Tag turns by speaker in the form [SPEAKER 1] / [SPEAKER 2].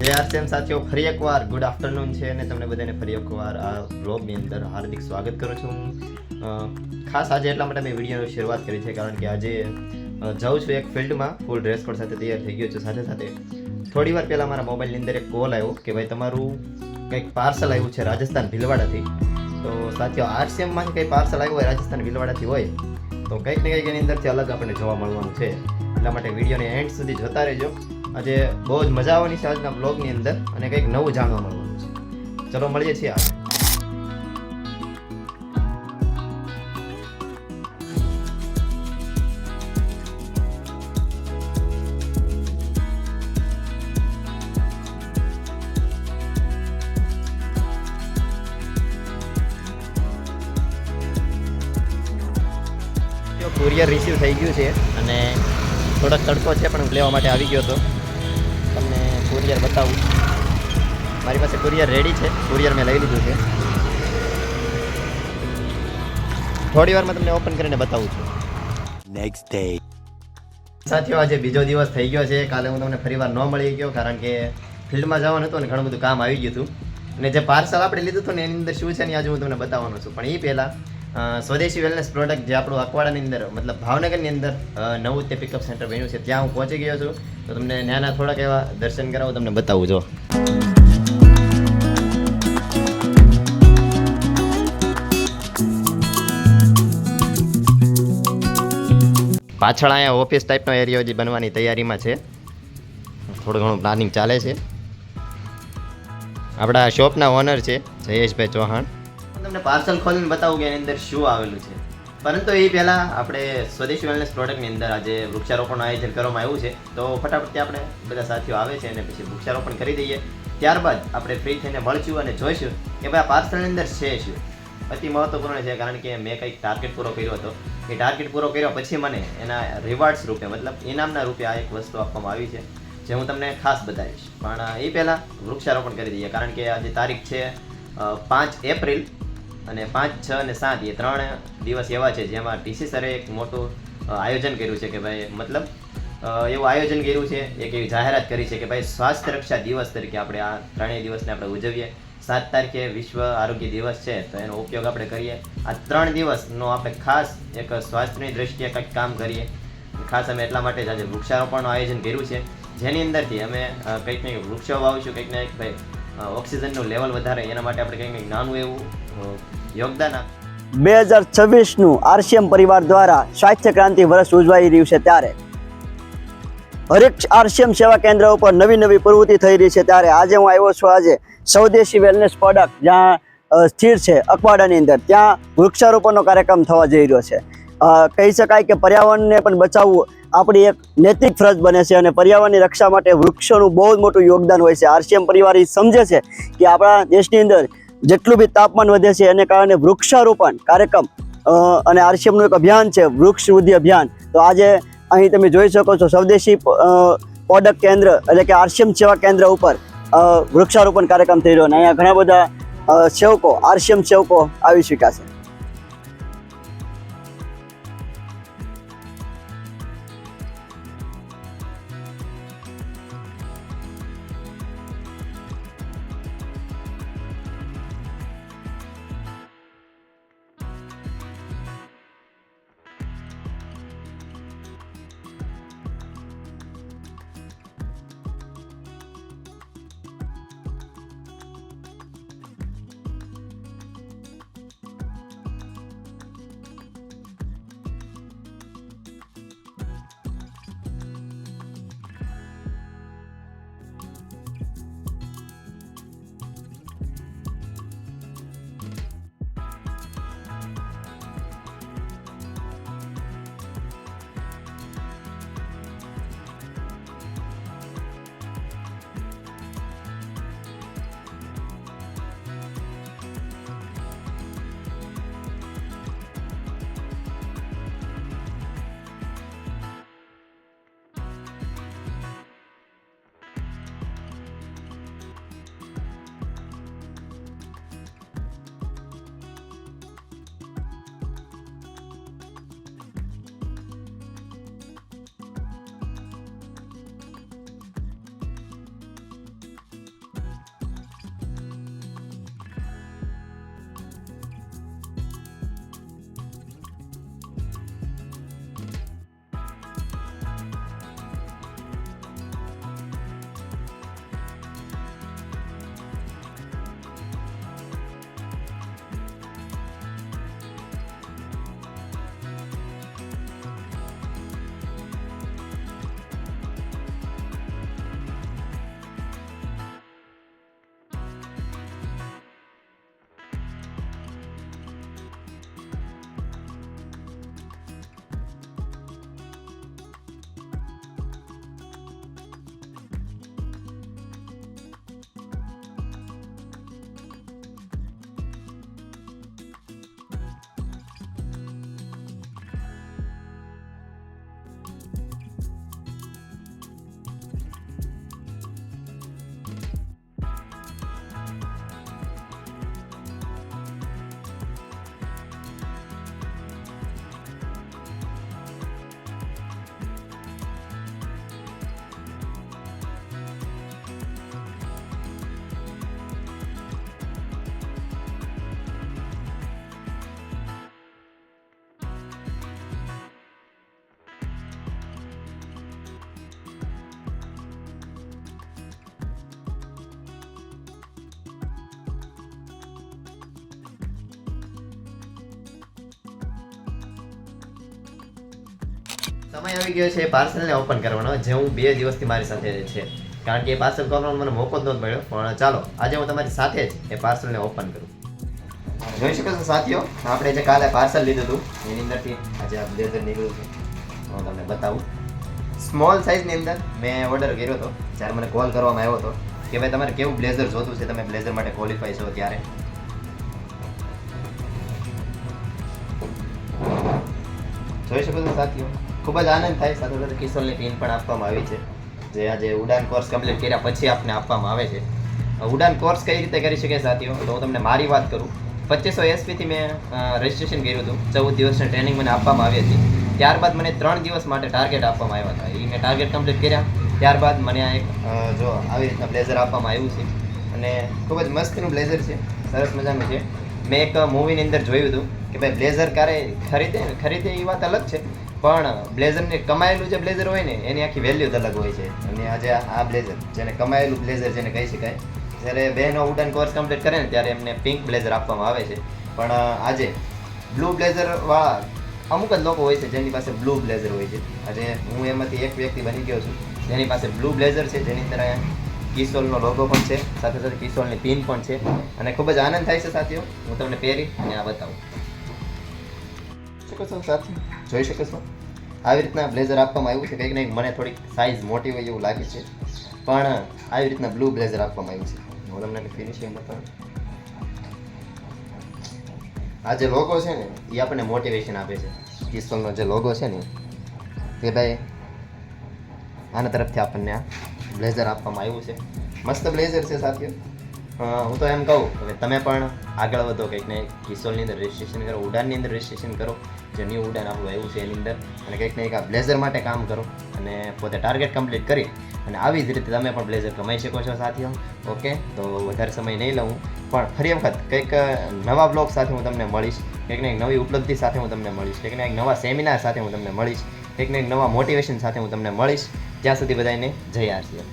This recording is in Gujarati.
[SPEAKER 1] સેમ સાથીઓ, ફરી એકવાર ગુડ આફ્ટરનૂન છે અને તમને બધાને ફરી એકવાર આ બ્લોગની અંદર હાર્દિક સ્વાગત કરું છું. ખાસ આજે એટલા માટે મેં વિડીયોની શરૂઆત કરી છે કારણ કે આજે જાઉં છું એક ફિલ્ડમાં ફૂલ ડ્રેસ કોડ સાથે તૈયાર થઈ ગયો છું. સાથે સાથે થોડી વાર પહેલાં મારા મોબાઈલની અંદર એક કોલ આવ્યો કે ભાઈ તમારું કંઈક પાર્સલ આવ્યું છે રાજસ્થાન ભીલવાડાથી. તો સાથીઓ RCMમાંથી કંઈ પાર્સલ આવ્યું હોય રાજસ્થાન ભીલવાડાથી હોય તો કંઈક ને કંઈક એની અંદરથી અલગ આપણને જોવા મળવાનું છે. એટલા માટે વિડીયોને એન્ડ સુધી જોતા રહેજો. આજે બહુ જ મજા આવવાની છે આજના બ્લોગની અંદર અને કંઈક નવું જાણવા મળવાનું છે. ચલો મળીએ છીએ આજે. કુરિયર રિસીવ થઈ ગયું છે અને થોડોક તડકો છે પણ હું લેવા માટે આવી ગયો હતો. તમને કુરિયર બતાવું. મારી પાસે કુરિયર રેડી છે. કુરિયર મેં લઈ લીધું છે. થોડી વારમાં તમને ઓપન કરીને બતાવું છું. નેક્સ્ટ ડે સાથીઓ, આજે બીજો દિવસ થઈ ગયો છે. કાલે હું તમને ફરીવાર ન મળી ગયો કારણ કે ફિલ્ડમાં જવાનું હતું અને ઘણું બધું કામ આવી ગયું હતું. અને જે પાર્સલ આપણે લીધું હતું ને એની અંદર શું છે ને આજે હું તમને બતાવવાનો છું. પણ એ પહેલાં સ્વદેશી વેલનેસ પ્રોડક્ટ જે આપણું અકવાડાની અંદર મતલબ ભાવનગરની અંદર નવું તે પિકઅપ સેન્ટર બન્યું છે ત્યાં હું પહોંચી ગયો છું. તો તમને નાના થોડાક એવા દર્શન કરાવું, તમને બતાવું. જો પાછળ અહીંયા ઓફિસ ટાઈપનો એરિયો જે બનવાની તૈયારીમાં છે. થોડું ઘણું પ્લાનિંગ ચાલે છે. આપણા શોપના ઓનર છે જયેશભાઈ ચૌહાણ. તમને પાર્સલ ખોલીને બતાવું કે એની અંદર શું આવેલું છે. પરંતુ એ પહેલાં આપણે સ્વદેશી વેલનેસ પ્રોડક્ટની અંદર આજે વૃક્ષારોપણનું આયોજન કરવામાં આવ્યું છે. તો ફટાફટ આપણે બધા સાથીઓ આવે છે અને પછી વૃક્ષારોપણ કરી દઈએ. ત્યારબાદ આપણે ફ્રી થઈને મળશું અને જોઈશું કે ભાઈ આ પાર્સલની અંદર છે શું. અતિ મહત્વપૂર્ણ છે કારણ કે મેં કંઈક ટાર્ગેટ પૂરો કર્યો હતો. એ ટાર્ગેટ પૂરો કર્યા પછી મને એના રિવાર્ડ્સ રૂપે મતલબ ઇનામના રૂપે આ એક વસ્તુ આપવામાં આવી છે જે હું તમને ખાસ બતાવીશ. પણ એ પહેલાં વૃક્ષારોપણ કરી દઈએ કારણ કે આજે તારીખ છે 5 એપ્રિલ અને 5, 6 અને 7 એ 3 દિવસ એવા છે જેમાં TC સરે એક મોટું આયોજન કર્યું છે કે ભાઈ મતલબ એવું આયોજન કર્યું છે, એક એવી જાહેરાત કરી છે કે ભાઈ સ્વાસ્થ્ય રક્ષા દિવસ તરીકે આપણે આ 3 દિવસને આપણે ઉજવીએ. 7 તારીખે વિશ્વ આરોગ્ય દિવસ છે તો એનો ઉપયોગ આપણે કરીએ. આ 3 દિવસનો આપણે ખાસ એક સ્વાસ્થ્યની દ્રષ્ટિએ કંઈક કામ કરીએ. ખાસ અમે એટલા માટે જ આજે વૃક્ષારોપણનું આયોજન કર્યું છે જેની અંદરથી અમે કંઈક ને કંઈક વૃક્ષો વાવીશું, કંઈક ને કંઈક ભાઈ ઓક્સિજનનું લેવલ વધારે એના માટે આપણે કંઈક નાનું એવું યોગદાન
[SPEAKER 2] 2026નું RCM પરિવાર દ્વારા સ્વાસ્થ્ય ક્રાંતિ વર્ષ ઉજવાઈ રહ્યું છે ત્યારે હરેક RCM સેવા કેન્દ્ર ઉપર નવી નવી પ્રવૃત્તિ થઈ રહી છે. ત્યારે આજે હું આવ્યો છું આજે સ્વદેશી વેલનેસ પ્રોડક્ટ જ્યાં સ્થિર છે અકવાડાની અંદર, ત્યાં વૃક્ષારોપણનો કાર્યક્રમ થવા જઈ રહ્યો છે. કહી શકાય કે પર્યાવરણને પણ બચાવવું આપણી એક નૈતિક ફરજ બને છે અને પર્યાવરણની રક્ષા માટે વૃક્ષોનું બહુ જ મોટું યોગદાન હોય છે. RCM પરિવાર એ સમજે છે કે આપણા દેશની અંદર જેટલું બી તાપમાન વધે છે એને કારણે વૃક્ષારોપણ કાર્યક્રમ અને RCMનું એક અભિયાન છે વૃક્ષ વૃદ્ધિ અભિયાન. તો આજે અહીં તમે જોઈ શકો છો સ્વદેશી પ્રોડક્ટ કેન્દ્ર એટલે કે RCM સેવા કેન્દ્ર ઉપર વૃક્ષારોપણ કાર્યક્રમ થઈ રહ્યો અને અહીંયા ઘણા બધા સેવકો RCM સેવકો આવી ચૂક્યા છે.
[SPEAKER 1] સમય આવી ગયો છે પાર્સલને ઓપન કરવાનો, જે હું 2 દિવસથી મારી સાથે છે, કારણ કે એ પાર્સલ કરવાનો મને મોકો જ નહોતો મળ્યો. પણ ચાલો આજે હું તમારી સાથે જ એ પાર્સલને ઓપન કરું. જોઈ શકો છો સાથીઓ, આપણે જે કાલે પાર્સલ લીધું હતું એની અંદરથી આજે આ બ્લેઝર નીકળ્યું છે. હું તમને બતાવું. સ્મોલ સાઇઝની અંદર મેં ઓર્ડર કર્યો હતો જ્યારે મને કોલ કરવામાં આવ્યો હતો કે ભાઈ તમારે કેવું બ્લેઝર જોતું છે, તમે બ્લેઝર માટે ક્વોલિફાય છો. ત્યારે જોઈ શકો છો સાથીઓ, ખૂબ જ આનંદ થાય. સાથે સાથે કિશોરની પિન પણ આપવામાં આવી છે, જે આજે ઉડાન કોર્સ કમ્પ્લીટ કર્યા પછી આપને આપવામાં આવે છે. ઉડાન કોર્સ કઈ રીતે કરી શકે સાથીઓ, તો હું તમને મારી વાત કરું. 2500 SP થી મેં રજિસ્ટ્રેશન કર્યું હતું. 14 દિવસની ટ્રેનિંગ મને આપવામાં આવી હતી. ત્યારબાદ મને 3 દિવસ માટે ટાર્ગેટ આપવામાં આવ્યા હતા. એ મેં ટાર્ગેટ કમ્પ્લીટ કર્યા. ત્યારબાદ મને આ એક જો આવી રીતના બ્લેઝર આપવામાં આવ્યું છે, અને ખૂબ જ મસ્તનું બ્લેઝર છે, સરસ મજાનું છે. મેં એક મૂવીની અંદર જોયું હતું કે ભાઈ બ્લેઝર ક્યારે ખરીદે એ વાત અલગ છે, પણ બ્લેઝરને કમાયેલું જે બ્લેઝર હોય ને એની આખી વેલ્યુ જ અલગ હોય છે. અને આજે આ બ્લેઝર જેને કમાયેલું બ્લેઝર જેને કહી શકાય. જ્યારે બહેનો ઉડાન કોર્સ કમ્પ્લીટ કરે ને ત્યારે એમને પિંક બ્લેઝર આપવામાં આવે છે, પણ આજે બ્લુ બ્લેઝરવાળા અમુક જ લોકો હોય છે જેની પાસે બ્લુ બ્લેઝર હોય છે. આજે હું એમાંથી એક વ્યક્તિ બની ગયો છું જેની પાસે બ્લુ બ્લેઝર છે, જેની અંદર કિશોલનો લોગો પણ છે, સાથે સાથે કિશોલની પિન પણ છે, અને ખૂબ જ આનંદ થાય છે સાથીઓ. હું તમને પહેરી અને આ બતાવું. શકો છો સાથીઓ, જોઈ શકો છો આવી રીતના બ્લેઝર આપવામાં આવ્યું છે. કંઈક ને મને થોડીક સાઇઝ મોટી હોય એવું લાગે છે, પણ આવી રીતના બ્લુ બ્લેઝર આપવામાં આવ્યું છે. હું તમને ફિનિશિંગ બતાવું. આ જે લોગો છે ને એ આપણને મોટિવેશન આપે છે. કિશોલનો જે લોગો છે ને કે ભાઈ આના તરફથી આપણને આ બ્લેઝર આપવામાં આવ્યું છે. મસ્ત બ્લેઝર છે સાથીઓ. હું તો એમ કહું કે તમે પણ આગળ વધો, કંઈક ને કિશોલની અંદર રજિસ્ટ્રેશન કરો, ઉડાનની અંદર રજિસ્ટ્રેશન કરો, જે ન્યૂ ઉડાન આપણું આવ્યું છે એની અંદર, અને કંઈક ને કંઈક આ બ્લેઝર માટે કામ કરો અને પોતે ટાર્ગેટ કમ્પ્લીટ કરી અને આવી જ રીતે તમે પણ બ્લેઝર કમાઈ શકો છો સાથીઓ. ઓકે, તો વધારે સમય નહીં લઉં, પણ ફરી વખત કંઈક નવા બ્લોગ સાથે હું તમને મળીશ, કંઈક ને કંઈક નવી ઉપલબ્ધિ સાથે હું તમને મળીશ, કંઈક ને કંઈક નવા સેમિનાર સાથે હું તમને મળીશ, કંઈક ને કંઈક નવા મોટિવેશન સાથે હું તમને મળીશ. જ્યાં સુધી બધાને જય આરસીએમ.